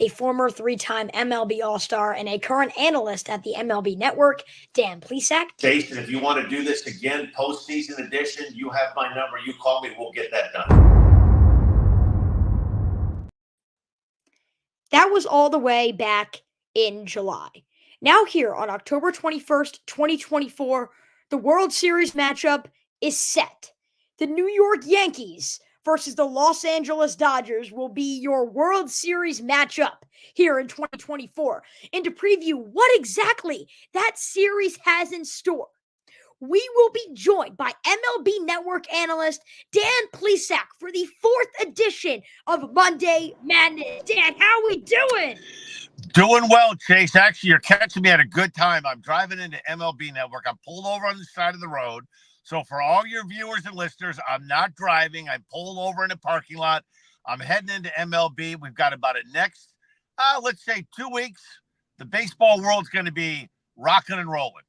a former three-time MLB All-Star and a current analyst at the MLB Network, Dan Plesac. Jason, if you want to do this again, postseason edition, you have my number. You call me, we'll get that done. That was all the way back in July. Now here on October 21st, 2024, the World Series matchup is set. The New York Yankees versus the Los Angeles Dodgers will be your World Series matchup here in 2024. And to preview what exactly that series has in store, we will be joined by MLB Network analyst Dan Plesac for the 4th edition of Monday Madness. Dan, how are we doing? Doing well, Chase. Actually, you're catching me at a good time. I'm driving into MLB Network. I'm pulled over on the side of the road. So for all your viewers and listeners, I'm not driving. I'm pulled over in a parking lot. I'm heading into MLB. We've got about a next, let's say 2 weeks. The baseball world's going to be rocking and rolling.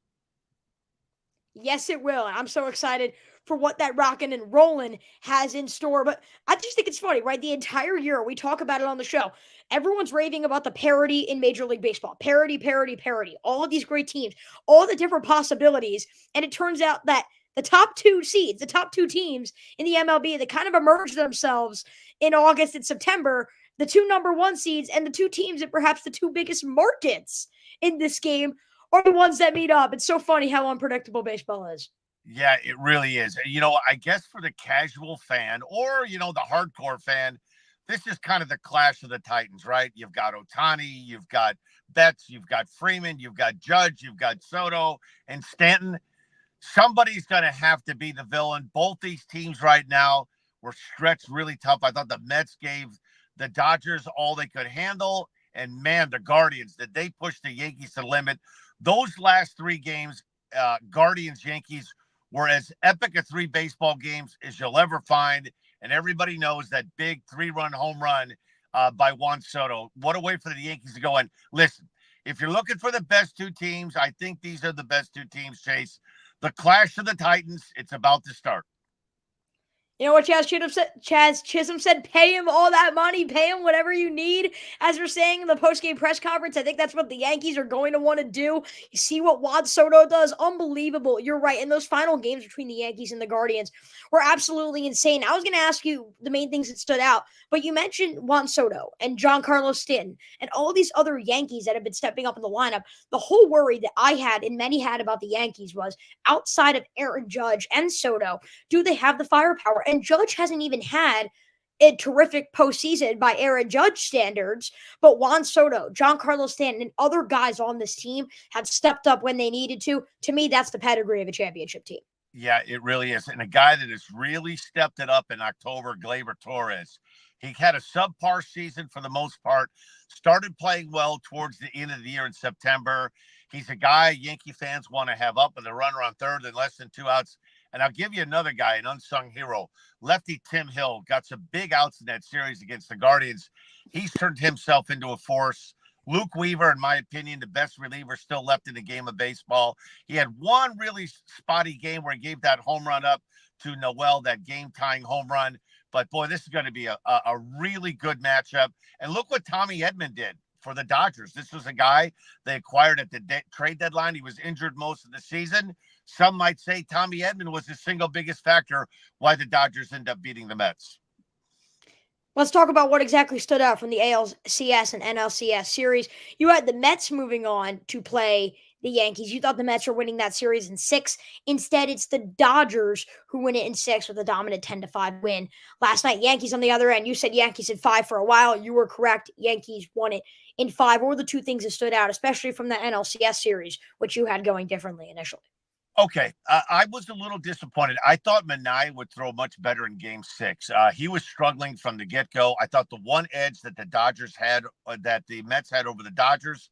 Yes, it will. I'm so excited for what that rockin' and rollin' has in store. But I just think it's funny, right? The entire year, we talk about it on the show. Everyone's raving about the parity in Major League Baseball. Parity, parity, parity. All of these great teams, all the different possibilities. And it turns out that the top 2 seeds, the top 2 teams in the MLB that kind of emerged themselves in August and September, the 2 number 1 seeds and the 2 teams at perhaps the 2 biggest markets in this game are the ones that meet up. It's so funny how unpredictable baseball is. Yeah, it really is. You know, I guess for the casual fan or, the hardcore fan, this is kind of the clash of the Titans, right? You've got Ohtani, you've got Betts, you've got Freeman, you've got Judge, you've got Soto and Stanton. Somebody's going to have to be the villain. Both these teams right now were stretched really tough. I thought the Mets gave the Dodgers all they could handle. And, man, the Guardians, did they push the Yankees to the limit? Those last 3 games, Guardians-Yankees, were as epic a 3 baseball games as you'll ever find. And everybody knows that big 3-run home run by Juan Soto. What a way for the Yankees to go. And listen, if you're looking for the best 2 teams, I think these are the best 2 teams, Chase. The clash of the Titans, it's about to start. You know what Chaz Chisholm said? Pay him all that money. Pay him whatever you need. As we're saying in the postgame press conference, I think that's what the Yankees are going to want to do. You see what Juan Soto does? Unbelievable. You're right. And those final games between the Yankees and the Guardians were absolutely insane. I was going to ask you the main things that stood out, but you mentioned Juan Soto and Giancarlo Stanton and all these other Yankees that have been stepping up in the lineup. The whole worry that I had and many had about the Yankees was outside of Aaron Judge and Soto, do they have the firepower? And Judge hasn't even had a terrific postseason by Aaron Judge standards, but Juan Soto, Giancarlo Stanton, and other guys on this team have stepped up when they needed to. To me, that's the pedigree of a championship team. Yeah, it really is. And a guy that has really stepped it up in October, Gleyber Torres. He had a subpar season for the most part, started playing well towards the end of the year in September. He's a guy Yankee fans want to have up with a runner on third and less than 2 outs. And I'll give you another guy, an unsung hero. Lefty Tim Hill got some big outs in that series against the Guardians. He's turned himself into a force. Luke Weaver, in my opinion, the best reliever still left in the game of baseball. He had one really spotty game where he gave that home run up to Noel, that game-tying home run. But, boy, this is going to be a really good matchup. And look what Tommy Edman did for the Dodgers. This was a guy they acquired at the trade deadline. He was injured most of the season. Some might say Tommy Edman was the single biggest factor why the Dodgers end up beating the Mets. Let's talk about what exactly stood out from the ALCS and NLCS series. You had the Mets moving on to play the Yankees. You thought the Mets were winning that series in 6. Instead, it's the Dodgers who win it in 6 with a dominant 10-5 win. Last night, Yankees on the other end. You said Yankees in 5 for a while. You were correct. Yankees won it in 5. What were the 2 things that stood out, especially from the NLCS series, which you had going differently initially? Okay, I was a little disappointed. I thought Minaya would throw much better in Game 6. He was struggling from the get-go. I thought the one edge that the Dodgers had, that the Mets had over the Dodgers,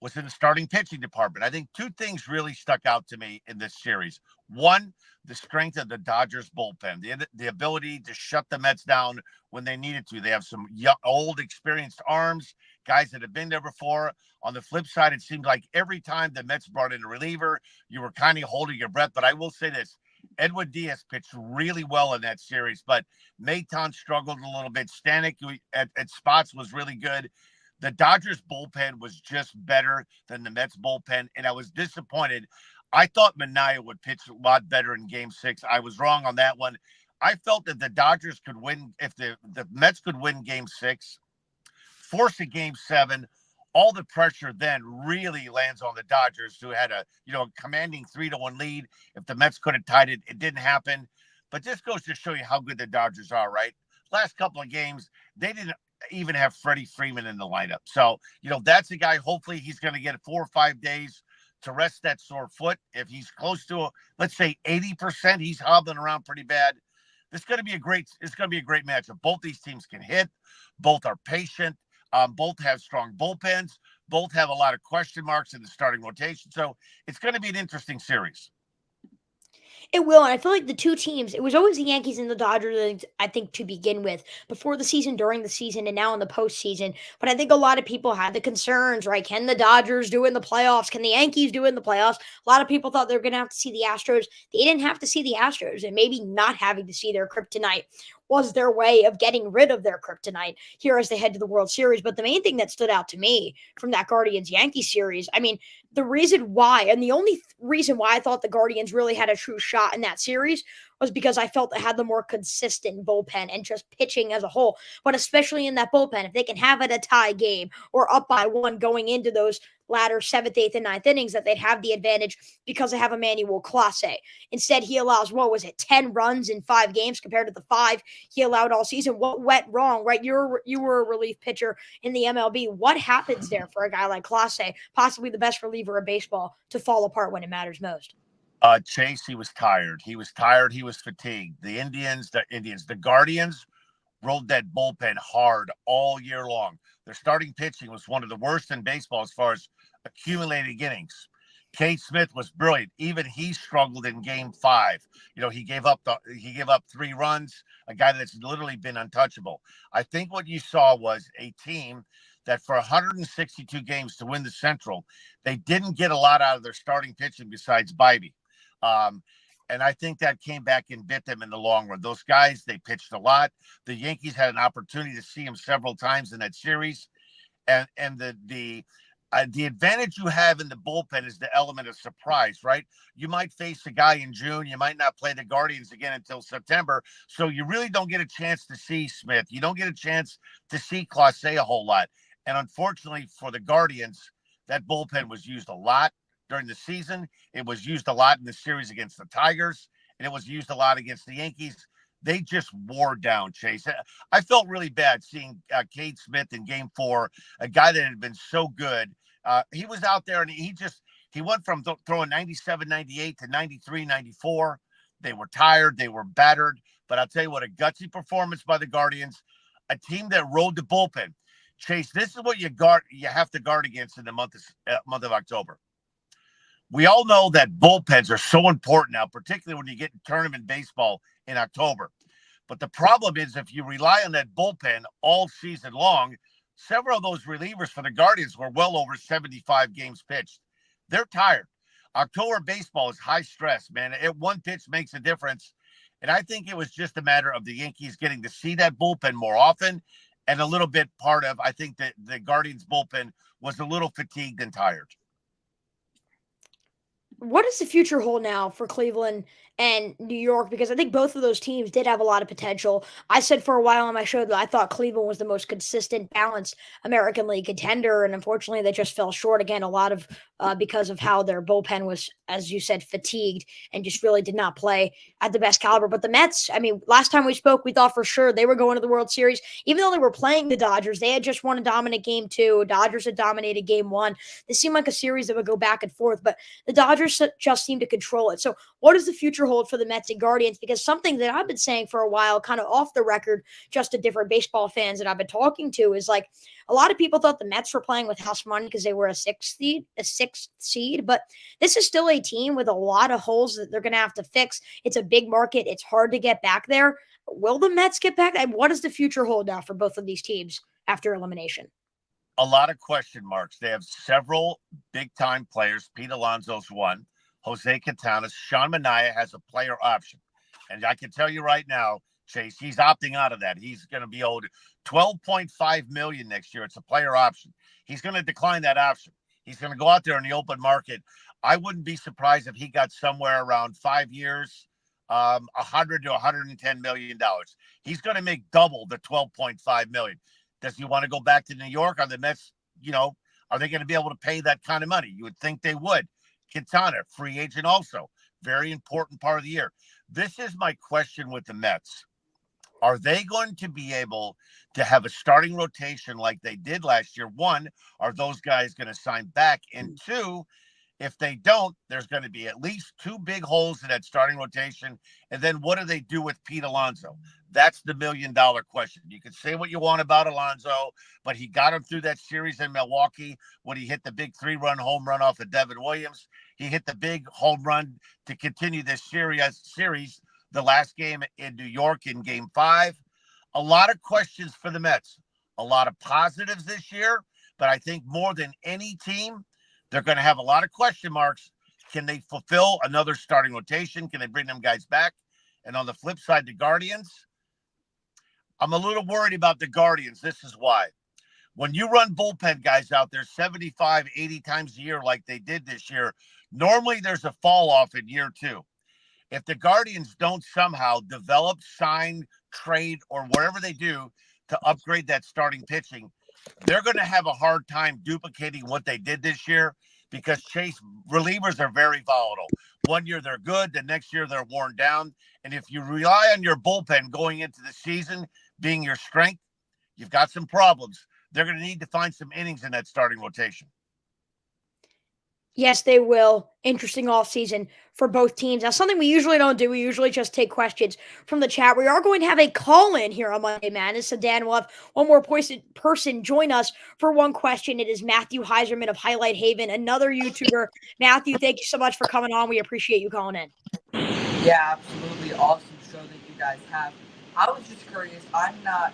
was in the starting pitching department. I think 2 things really stuck out to me in this series. One, the strength of the Dodgers bullpen, the ability to shut the Mets down when they needed to. They have some young, old, experienced arms, guys that have been there before. On the flip side, it seemed like every time the Mets brought in a reliever, you were kind of holding your breath. But I will say this, Edwin Diaz pitched really well in that series, but Maton struggled a little bit. Stanek at spots was really good. The Dodgers bullpen was just better than the Mets bullpen, and I was disappointed. I thought Manaea would pitch a lot better in Game 6. I was wrong on that one. I felt that the Dodgers could win if the Mets could win Game 6, force a Game 7. All the pressure then really lands on the Dodgers, who had a commanding 3-1 lead. If the Mets could have tied it, it didn't happen. But this goes to show you how good the Dodgers are, right? Last couple of games, they didn't even have Freddie Freeman in the lineup. So, that's a guy, hopefully he's going to get 4 or 5 days to rest that sore foot. If he's close to, let's say 80%, he's hobbling around pretty bad. It's going to be a great matchup. Both these teams can hit. Both are patient. Both have strong bullpens. Both have a lot of question marks in the starting rotation. So it's going to be an interesting series. It will, and I feel like the two teams, it was always the Yankees and the Dodgers, I think, to begin with, before the season, during the season, and now in the postseason. But I think a lot of people had the concerns, right? Can the Dodgers do it in the playoffs? Can the Yankees do it in the playoffs? A lot of people thought they were going to have to see the Astros. They didn't have to see the Astros, and maybe not having to see their kryptonite was their way of getting rid of their kryptonite here as they head to the World Series. But the main thing that stood out to me from that Guardians-Yankees series, I mean, the reason why, and the only reason why I thought the Guardians really had a true shot in that series was because I felt they had the more consistent bullpen and just pitching as a whole. But especially in that bullpen, if they can have it a tie game or up by 1 going into those latter 7th, 8th, and 9th innings, that they'd have the advantage because they have Emmanuel Clase. Instead, he allows, 10 runs in 5 games compared to the 5 he allowed all season. What went wrong, right? You were a relief pitcher in the MLB. What happens there for a guy like Clase, possibly the best reliever of baseball, to fall apart when it matters most? Chase, he was tired. He was tired. He was fatigued. The Guardians rode that bullpen hard all year long. Their starting pitching was one of the worst in baseball as far as accumulated innings. Cade Smith was brilliant. Even he struggled in Game 5. He gave up 3 runs, a guy that's literally been untouchable. I think what you saw was a team that for 162 games to win the Central, they didn't get a lot out of their starting pitching besides Bibee. And I think that came back and bit them in the long run. Those guys, they pitched a lot. The Yankees had an opportunity to see them several times in that series. And the advantage you have in the bullpen is the element of surprise, right? You might face a guy in June. You might not play the Guardians again until September. So you really don't get a chance to see Smith. You don't get a chance to see Clase a whole lot. And unfortunately for the Guardians, that bullpen was used a lot during the season. It was used a lot in the series against the Tigers, and it was used a lot against the Yankees. They just wore down, Chase. I felt really bad seeing Cade Smith in Game 4, a guy that had been so good. He was out there, and he went from throwing 97, 98 to 93, 94. They were tired. They were battered. But I'll tell you what, a gutsy performance by the Guardians, a team that rode the bullpen. Chase, this is what you have to guard against in the month of October. We all know that bullpens are so important now, particularly when you get in tournament baseball in October. But the problem is if you rely on that bullpen all season long, several of those relievers for the Guardians were well over 75 games pitched. They're tired. October baseball is high stress, man. One pitch makes a difference. And I think it was just a matter of the Yankees getting to see that bullpen more often, and a little bit I think that the Guardians bullpen was a little fatigued and tired. What does the future hold now for Cleveland and New York? Because I think both of those teams did have a lot of potential. I said for a while on my show that I thought Cleveland was the most consistent, balanced American League contender, and unfortunately they just fell short again, a lot of because of how their bullpen was, as you said, fatigued and just really did not play at the best caliber. But the Mets, I mean, last time we spoke, we thought for sure they were going to the World Series. Even though they were playing the Dodgers, they had just won a dominant Game 2. Dodgers had dominated Game 1. This seemed like a series that would go back and forth, but the Dodgers just seem to control it. So what does the future hold for the Mets and Guardians? Because something that I've been saying for a while, kind of off the record, just to different baseball fans that I've been talking to, is like a lot of people thought the Mets were playing with house money because they were a sixth seed, but this is still a team with a lot of holes that they're going to have to fix. It's a big market. It's hard to get back there. Will the Mets get back? And what does the future hold now for both of these teams after elimination? A lot of question marks. They have several big-time players. Pete Alonso's one. Jose Quintana. Sean Manaea has a player option. And I can tell you right now, Chase. He's opting out of that. He's going to be owed $12.5 million next year. It's a player option. He's going to decline that option. He's going to go out there in the open market. I wouldn't be surprised if he got somewhere around 5 years, $100 to $110 million. He's going to make double the $12.5 million. Does he want to go back to New York? Are the Mets, are they going to be able to pay that kind of money? You would think they would. Quintana, free agent also. Very important part of the year. This is my question with the Mets. Are they going to be able to have a starting rotation like they did last year? One, are those guys going to sign back? And two, if they don't, there's going to be at least two big holes in that starting rotation. And then what do they do with Pete Alonso? That's the $1 million question. You can say what you want about Alonso, but he got him through that series in Milwaukee when he hit the big 3-run home run off of Devin Williams. He hit the big home run to continue this series, the last game in New York in Game 5. A lot of questions for the Mets. A lot of positives this year, but I think more than any team, they're going to have a lot of question marks. Can they fulfill another starting rotation? Can they bring them guys back? And on the flip side, the Guardians, I'm a little worried about the Guardians. This is why. When you run bullpen guys out there 75, 80 times a year like they did this year, normally there's a fall off in year 2. If the Guardians don't somehow develop, sign, trade, or whatever they do to upgrade that starting pitching, they're going to have a hard time duplicating what they did this year because Chase relievers are very volatile. One year they're good, the next year they're worn down. And if you rely on your bullpen going into the season being your strength, you've got some problems. They're going to need to find some innings in that starting rotation. Yes, they will. Interesting offseason for both teams. Now, something we usually don't do, we usually just take questions from the chat. We are going to have a call-in here on Monday Madness. So, Dan, we'll have one more person join us for one question. It is Matthew Heiserman of Highlight Haven, another YouTuber. Matthew, thank you so much for coming on. We appreciate you calling in. Yeah, absolutely. Awesome show that you guys have. I was just curious. I'm not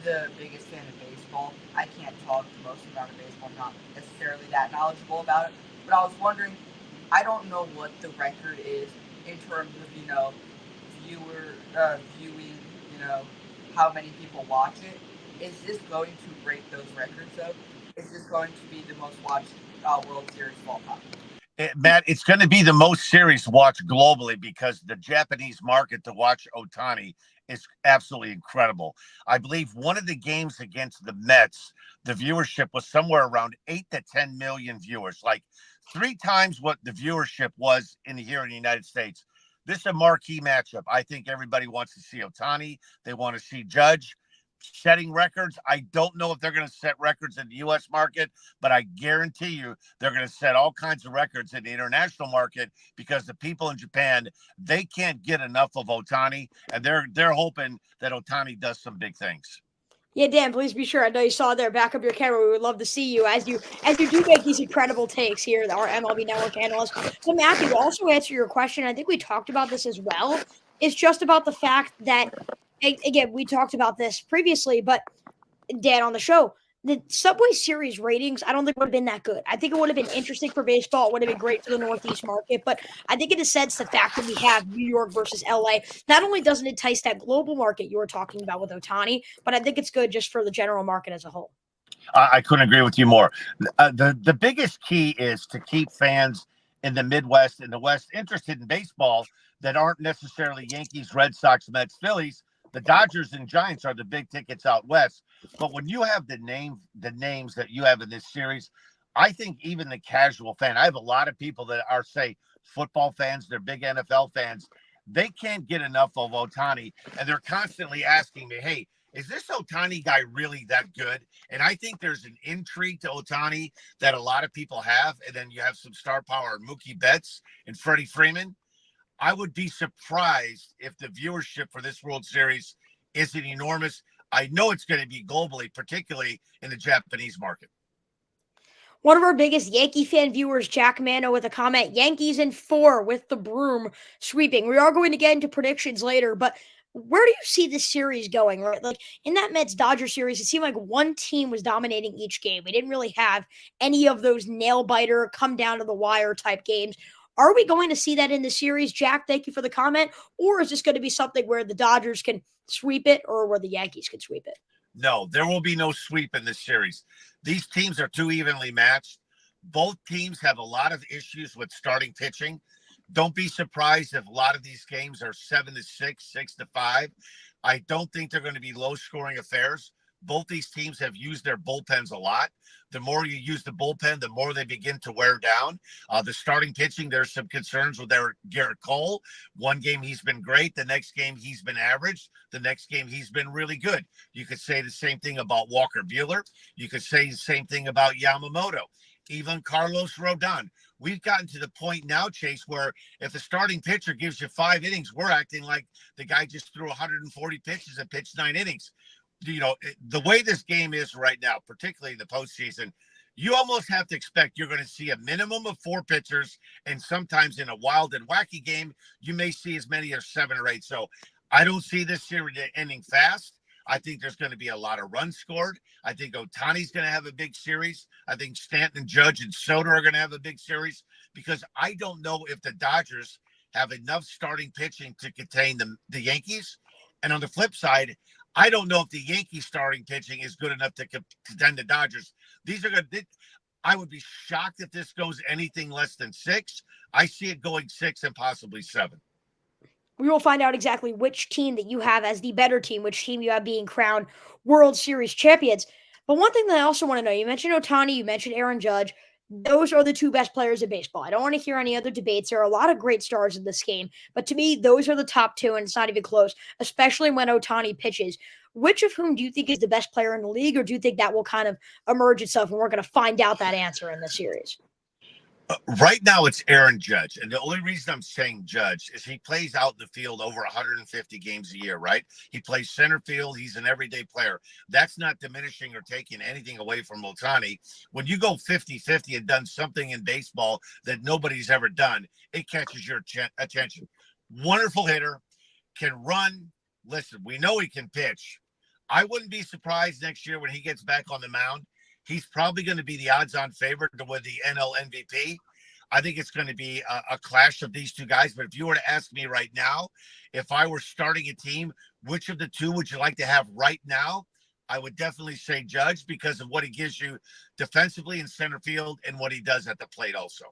the biggest fan of baseball. I can't talk the most about baseball. I'm not necessarily that knowledgeable about it. But I was wondering, I don't know what the record is in terms of, viewing, how many people watch it. Is this going to break those records, though? Is this going to be the most watched World Series of all time? Matt, it's going to be the most series watched globally because the Japanese market to watch Ohtani is absolutely incredible. I believe one of the games against the Mets, the viewership was somewhere around 8 to 10 million viewers, like 3 times what the viewership was here in the United States. This is a marquee matchup. I think everybody wants to see Ohtani. They want to see Judge setting records. I don't know if they're going to set records in the U.S. market, but I guarantee you they're going to set all kinds of records in the international market because the people in Japan, they can't get enough of Ohtani, and they're hoping that Ohtani does some big things. Yeah, Dan, please be sure. I know you saw there. Back up your camera. We would love to see you as you do make these incredible takes here, our MLB Network analyst. So, Matthew, to also answer your question, I think we talked about this as well. It's just about the fact that, again, we talked about this previously, but Dan on the show, the Subway Series ratings, I don't think would have been that good. I think it would have been interesting for baseball. It would have been great for the Northeast market. But I think in a sense, the fact that we have New York versus LA, not only doesn't entice that global market you were talking about with Ohtani, but I think it's good just for the general market as a whole. I couldn't agree with you more. The biggest key is to keep fans in the Midwest and the West interested in baseball that aren't necessarily Yankees, Red Sox, Mets, Phillies. The Dodgers and Giants are the big tickets out west. But when you have the names that you have in this series, I think even the casual fan, I have a lot of people that are, say, football fans, they're big NFL fans. They can't get enough of Ohtani, and they're constantly asking me, hey, is this Ohtani guy really that good? And I think there's an intrigue to Ohtani that a lot of people have. And then you have some star power, Mookie Betts and Freddie Freeman. I would be surprised if the viewership for this World Series isn't enormous. I know it's going to be globally, particularly in the Japanese market. One of our biggest Yankee fan viewers, Jack Mano, with a comment, Yankees in 4 with the broom sweeping. We are going to get into predictions later, but where do you see this series going, right? Like in that Mets-Dodger series, it seemed like one team was dominating each game. We didn't really have any of those nail-biter, come down to the wire type games. Are we going to see that in the series? Jack, thank you for the comment. Or is this going to be something where the Dodgers can sweep it or where the Yankees can sweep it? No, there will be no sweep in this series. These teams are too evenly matched. Both teams have a lot of issues with starting pitching. Don't be surprised if a lot of these games are 7-6, 6-5. I don't think they're going to be low-scoring affairs. Both these teams have used their bullpens a lot. The more you use the bullpen, the more they begin to wear down. The starting pitching, there's some concerns with Garrett Cole. One game he's been great. The next game he's been average. The next game he's been really good. You could say the same thing about Walker Buehler. You could say the same thing about Yamamoto. Even Carlos Rodon. We've gotten to the point now, Chase, where if the starting pitcher gives you 5 innings, we're acting like the guy just threw 140 pitches and pitched 9 innings. You know, the way this game is right now, particularly in the postseason, you almost have to expect you're going to see a minimum of 4 pitchers, and sometimes in a wild and wacky game, you may see as many as 7 or 8. So I don't see this series ending fast. I think there's going to be a lot of runs scored. I think Ohtani's going to have a big series. I think Stanton, Judge, and Soto are going to have a big series because I don't know if the Dodgers have enough starting pitching to contain the Yankees. And on the flip side, I don't know if the Yankees starting pitching is good enough to contend the Dodgers. These are good. I would be shocked if this goes anything less than 6. I see it going 6 and possibly 7. We will find out exactly which team that you have as the better team, which team you have being crowned World Series champions. But one thing that I also want to know, you mentioned Ohtani, you mentioned Aaron Judge. Those are the 2 best players in baseball. I don't want to hear any other debates. There are a lot of great stars in this game, but to me, those are the top 2, and it's not even close, especially when Ohtani pitches. Which of whom do you think is the best player in the league, or do you think that will kind of emerge itself, and we're going to find out that answer in the series? Right now, it's Aaron Judge. And the only reason I'm saying Judge is he plays out in the field over 150 games a year, right? He plays center field. He's an everyday player. That's not diminishing or taking anything away from Ohtani. When you go 50-50 and done something in baseball that nobody's ever done, it catches your attention. Wonderful hitter, can run. Listen, we know he can pitch. I wouldn't be surprised next year when he gets back on the mound. He's probably going to be the odds-on favorite to win the NL MVP. I think it's going to be a clash of these 2 guys. But if you were to ask me right now, if I were starting a team, which of the 2 would you like to have right now? I would definitely say Judge because of what he gives you defensively in center field and what he does at the plate also.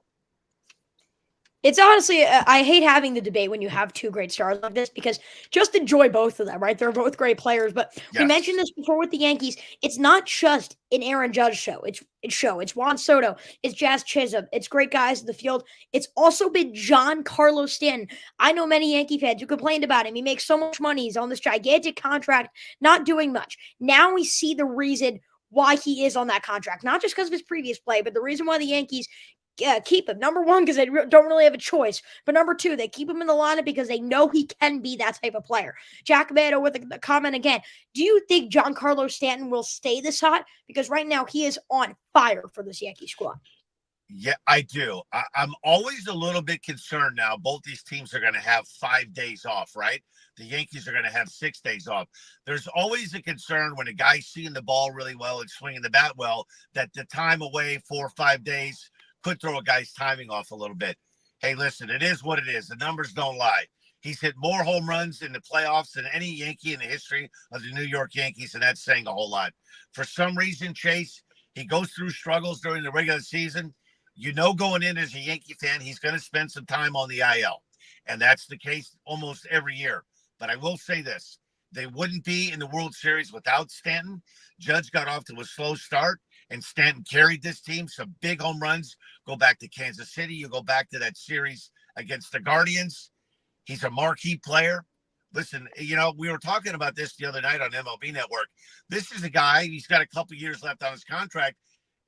It's honestly, I hate having the debate when you have 2 great stars like this because just enjoy both of them, right? They're both great players. But we mentioned this before with the Yankees. It's not just an Aaron Judge show. It's Juan Soto. It's Jazz Chisholm. It's great guys in the field. It's also been Giancarlo Stanton. I know many Yankee fans who complained about him. He makes so much money. He's on this gigantic contract, not doing much. Now we see the reason why he is on that contract. Not just because of his previous play, but the reason why the Yankees keep him. Number 1, because they don't really have a choice. But number 2, they keep him in the lineup because they know he can be that type of player. Jack Mato with a comment again. Do you think Giancarlo Stanton will stay this hot? Because right now he is on fire for this Yankee squad. Yeah, I do. I'm always a little bit concerned now. Both these teams are going to have 5 days off, right? The Yankees are going to have 6 days off. There's always a concern when a guy's seeing the ball really well and swinging the bat well that the time away 4 or 5 days could throw a guy's timing off a little bit. Hey, listen, it is what it is. The numbers don't lie. He's hit more home runs in the playoffs than any Yankee in the history of the New York Yankees, and that's saying a whole lot. For some reason, Chase, he goes through struggles during the regular season. You know, going in as a Yankee fan, he's going to spend some time on the IL, and that's the case almost every year. But I will say this. They wouldn't be in the World Series without Stanton. Judge got off to a slow start, and Stanton carried this team. Some big home runs. Go back to Kansas City. You go back to that series against the Guardians. He's a marquee player. Listen, you know, we were talking about this the other night on MLB Network. This is a guy, he's got a couple years left on his contract.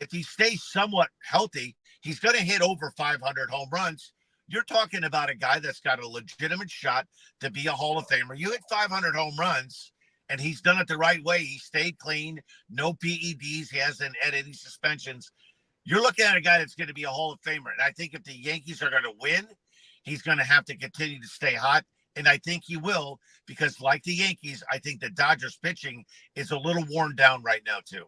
If he stays somewhat healthy, he's going to hit over 500 home runs. You're talking about a guy that's got a legitimate shot to be a Hall of Famer. You hit 500 home runs, and he's done it the right way. He stayed clean, no PEDs. He hasn't had any suspensions. You're looking at a guy that's going to be a Hall of Famer. And I think if the Yankees are going to win, he's going to have to continue to stay hot. And I think he will, because like the Yankees, I think the Dodgers pitching is a little worn down right now, too.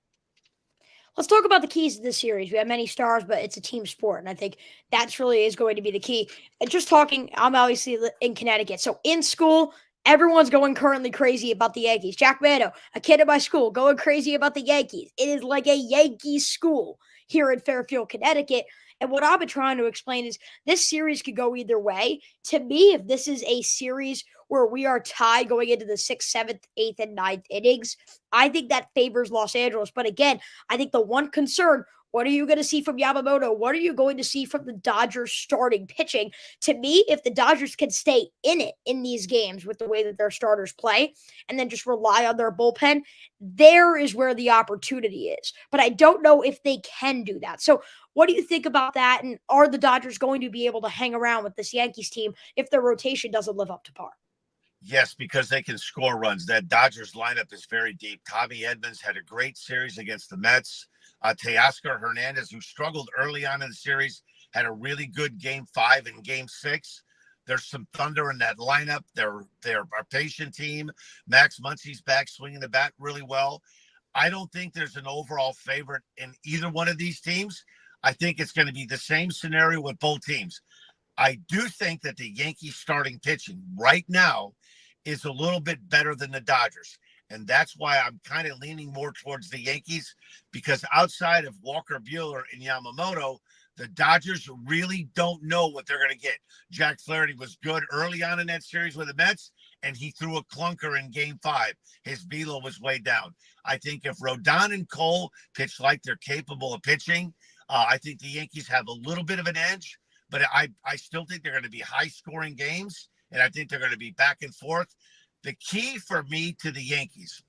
Let's talk about the keys to this series. We have many stars, but it's a team sport, and I think that's really is going to be the key. And just talking, I'm obviously in Connecticut, so in school, everyone's going currently crazy about the Yankees. Jack Mano, a kid at my school, going crazy about the Yankees. It is like a Yankees school here in Fairfield, Connecticut. And what I've been trying to explain is this series could go either way. To me, if this is a series where we are tied going into the sixth, seventh, eighth, and ninth innings, I think that favors Los Angeles. But again, I think the one concern, what are you going to see from Yamamoto? What are you going to see from the Dodgers starting pitching? To me, if the Dodgers can stay in it in these games with the way that their starters play and then just rely on their bullpen, there is where the opportunity is. But I don't know if they can do that. So what do you think about that? And are the Dodgers going to be able to hang around with this Yankees team if their rotation doesn't live up to par? Yes, because they can score runs. That Dodgers lineup is very deep. Tommy Edmonds had a great series against the Mets. Teoscar Hernandez, who struggled early on in the series, had a really good game 5 and game 6. There's some thunder in that lineup. They're a patient team. Max Muncy's back swinging the bat really well. I don't think there's an overall favorite in either one of these teams. I think it's going to be the same scenario with both teams. I do think that the Yankees starting pitching right now is a little bit better than the Dodgers. And that's why I'm kind of leaning more towards the Yankees, because outside of Walker Buehler and Yamamoto, the Dodgers really don't know what they're going to get. Jack Flaherty was good early on in that series with the Mets, and he threw a clunker in game 5. His velo was way down. I think if Rodon and Cole pitch like they're capable of pitching, I think the Yankees have a little bit of an edge, but I still think they're going to be high-scoring games, and I think they're going to be back and forth. The key for me to the Yankees,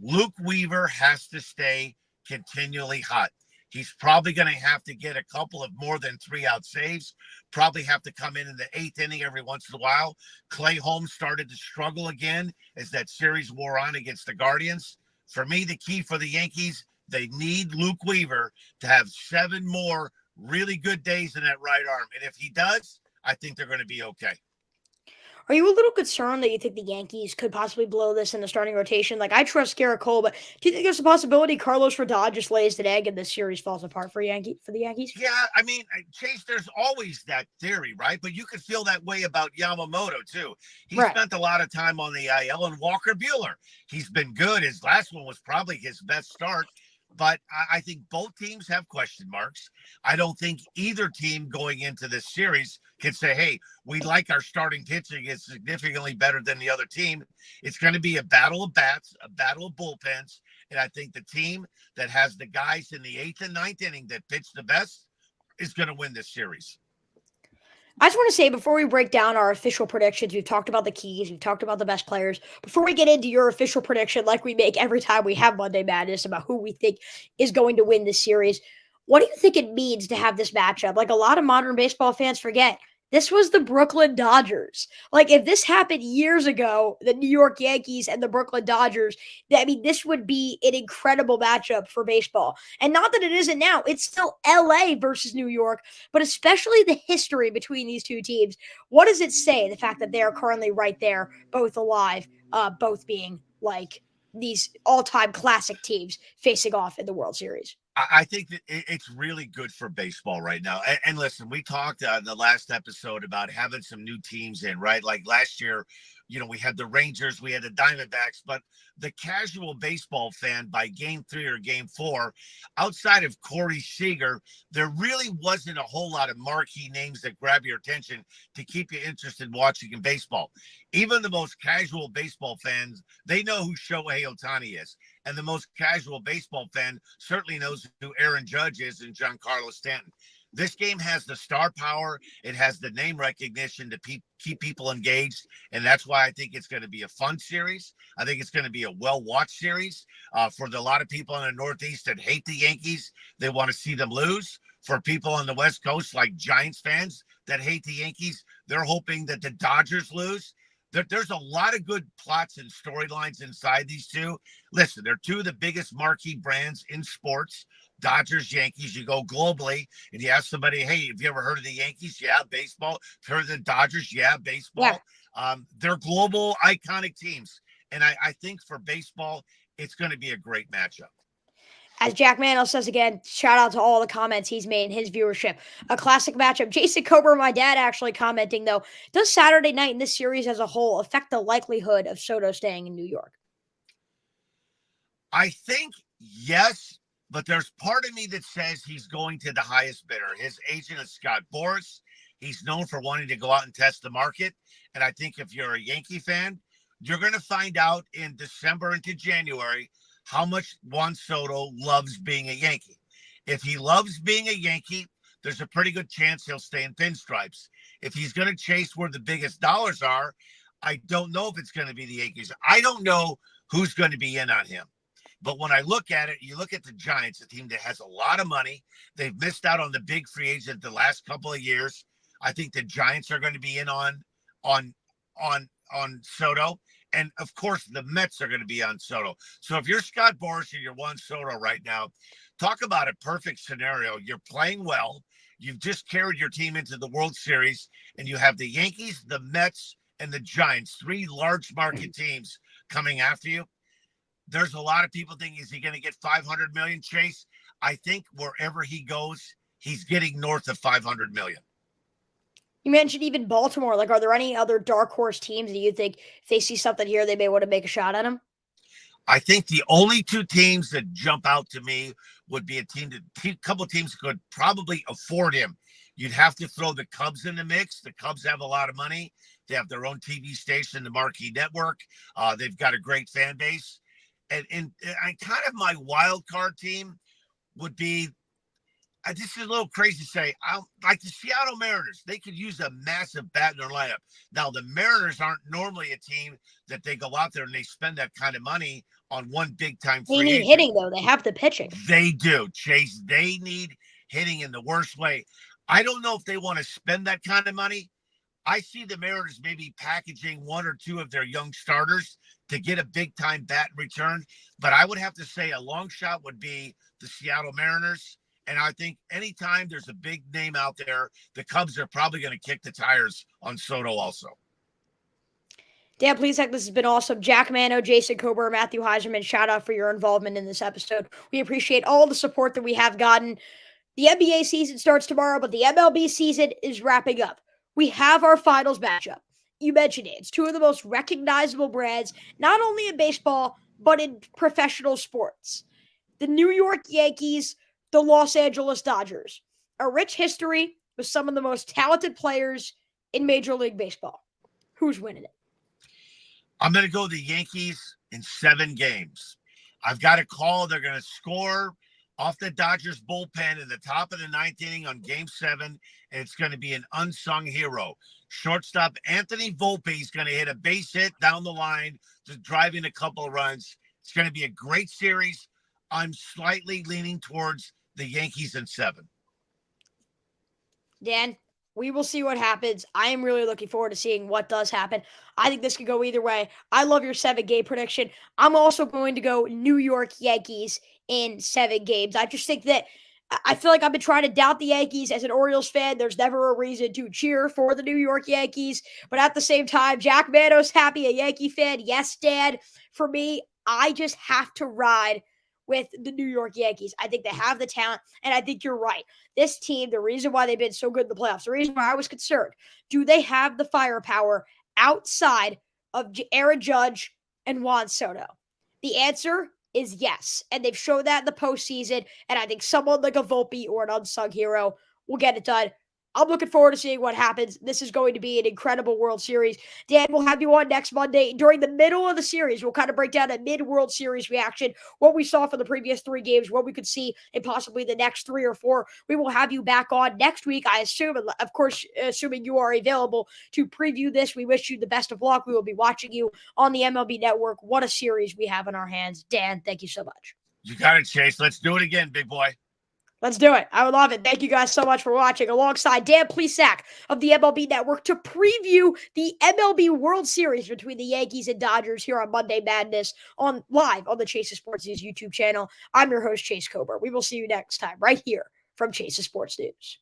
Luke Weaver has to stay continually hot. He's probably going to have to get a couple of more than 3-out saves, probably have to come in the 8th inning every once in a while. Clay Holmes started to struggle again as that series wore on against the Guardians. For me, the key for the Yankees, they need Luke Weaver to have 7 more really good days in that right arm. And if he does, I think they're going to be okay. Are you a little concerned that you think the Yankees could possibly blow this in the starting rotation? Like, I trust Garrett Cole, but do you think there's a possibility Carlos Rodon just lays an egg and this series falls apart for the Yankees? Yeah, I mean, Chase, there's always that theory, right? But you could feel that way about Yamamoto, too. He Right. spent a lot of time on the IL, and Walker Buehler, he's been good. His last one was probably his best start. But I think both teams have question marks. I don't think either team going into this series can say, hey, we like our starting pitching is significantly better than the other team. It's going to be a battle of bats, a battle of bullpens. And I think the team that has the guys in the 8th and 9th inning that pitch the best is going to win this series. I just want to say before we break down our official predictions, we've talked about the keys, we've talked about the best players. Before we get into your official prediction, like we make every time we have Monday Madness about who we think is going to win this series, what do you think it means to have this matchup? Like a lot of modern baseball fans forget, this was the Brooklyn Dodgers. Like if this happened years ago, the New York Yankees and the Brooklyn Dodgers, I mean, this would be an incredible matchup for baseball. And not that it isn't now, it's still LA versus New York, but especially the history between these two teams. What does it say, the fact that they are currently right there, both alive, both being like these all-time classic teams facing off in the World Series? I think that it's really good for baseball right now. And listen, we talked in the last episode about having some new teams in, right? Like last year, we had the Rangers, we had the Diamondbacks, but the casual baseball fan by game 3 or game 4, outside of Corey Seager, there really wasn't a whole lot of marquee names that grab your attention to keep you interested in watching in baseball. Even the most casual baseball fans, they know who Shohei Ohtani is. And the most casual baseball fan certainly knows who Aaron Judge is and Giancarlo Stanton. This game has the star power. It has the name recognition to keep people engaged. And that's why I think it's going to be a fun series. I think it's going to be a well-watched series. For a lot of people in the Northeast that hate the Yankees, they want to see them lose. For people on the West Coast, like Giants fans that hate the Yankees, they're hoping that the Dodgers lose. There's a lot of good plots and storylines inside these two. Listen, they're two of the biggest marquee brands in sports. Dodgers, Yankees. You go globally and you ask somebody, hey, have you ever heard of the Yankees? Yeah, baseball. Heard of the Dodgers? Yeah, baseball. Yeah. They're global, iconic teams. And I think for baseball, it's going to be a great matchup. As Jack Manos says again, shout out to all the comments he's made in his viewership. A classic matchup. Jason Coburn, my dad, actually commenting, though, does Saturday night in this series as a whole affect the likelihood of Soto staying in New York? I think yes, but there's part of me that says he's going to the highest bidder. His agent is Scott Boras. He's known for wanting to go out and test the market. And I think if you're a Yankee fan, you're going to find out in December into January how much Juan Soto loves being a Yankee. If he loves being a Yankee, there's a pretty good chance he'll stay in pinstripes. If he's going to chase where the biggest dollars are, I don't know if it's going to be the Yankees. I don't know who's going to be in on him. But when I look at it, you look at the Giants, a team that has a lot of money. They've missed out on the big free agent the last couple of years. I think the Giants are going to be in on Soto. And of course, the Mets are going to be on Soto. So if you're Scott Boras and you're Juan Soto right now, talk about a perfect scenario. You're playing well. You've just carried your team into the World Series, and you have the Yankees, the Mets, and the Giants, three large market teams coming after you. There's a lot of people thinking, is he going to get $500 million, Chase? I think wherever he goes, he's getting north of $500 million. You mentioned even Baltimore. Like, are there any other dark horse teams that you think if they see something here, they may want to make a shot at him? I think the only two teams that jump out to me would be a couple teams could probably afford him. You'd have to throw the Cubs in the mix. The Cubs have a lot of money. They have their own TV station, the Marquee Network. They've got a great fan base. And kind of my wild card team would be, this is a little crazy to say, like the Seattle Mariners. They could use a massive bat in their lineup. Now, the Mariners aren't normally a team that they go out there and they spend that kind of money on one big-time free agent. They need hitting, though. They have the pitching. They do, Chase. They need hitting in the worst way. I don't know if they want to spend that kind of money. I see the Mariners maybe packaging one or two of their young starters to get a big-time bat in return. But I would have to say a long shot would be the Seattle Mariners. And I think anytime there's a big name out there, the Cubs are probably going to kick the tires on Soto also. Dan Plesac, this has been awesome. Jack Mano, Jason Coburn, Matthew Heiserman, shout out for your involvement in this episode. We appreciate all the support that we have gotten. The NBA season starts tomorrow, but the MLB season is wrapping up. We have our finals matchup. You mentioned it. It's two of the most recognizable brands, not only in baseball, but in professional sports. The New York Yankees, the Los Angeles Dodgers. A rich history with some of the most talented players in Major League Baseball. Who's winning it? I'm going to go the Yankees in 7 games. I've got a call. They're going to score off the Dodgers bullpen in the top of the 9th inning on Game 7, and it's going to be an unsung hero. Shortstop Anthony Volpe is going to hit a base hit down the line to drive in a couple of runs. It's going to be a great series. I'm slightly leaning towards the Yankees in 7. Dan, we will see what happens. I am really looking forward to seeing what does happen. I think this could go either way. I love your 7-game prediction. I'm also going to go New York Yankees in 7 games. I just think that I feel like I've been trying to doubt the Yankees as an Orioles fan. There's never a reason to cheer for the New York Yankees. But at the same time, Jack Manos happy, a Yankee fan. Yes, Dad. For me, I just have to ride with the New York Yankees. I think they have the talent, and I think you're right. This team, the reason why they've been so good in the playoffs, the reason why I was concerned, do they have the firepower outside of Aaron Judge and Juan Soto? The answer is yes, and they've shown that in the postseason, and I think someone like a Volpe or an unsung hero will get it done. I'm looking forward to seeing what happens. This is going to be an incredible World Series. Dan, we'll have you on next Monday. During the middle of the series, we'll kind of break down a mid-World Series reaction, what we saw for the previous 3 games, what we could see in possibly the next 3 or 4. We will have you back on next week, I assume, and of course, assuming you are available to preview this. We wish you the best of luck. We will be watching you on the MLB Network. What a series we have in our hands. Dan, thank you so much. You got it, Chase. Let's do it again, big boy. Let's do it. I would love it. Thank you guys so much for watching alongside Dan Plesac of the MLB Network to preview the MLB World Series between the Yankees and Dodgers here on Monday Madness live on the Chase Sports News YouTube channel. I'm your host, Chase Coburn. We will see you next time right here from Chase Sports News.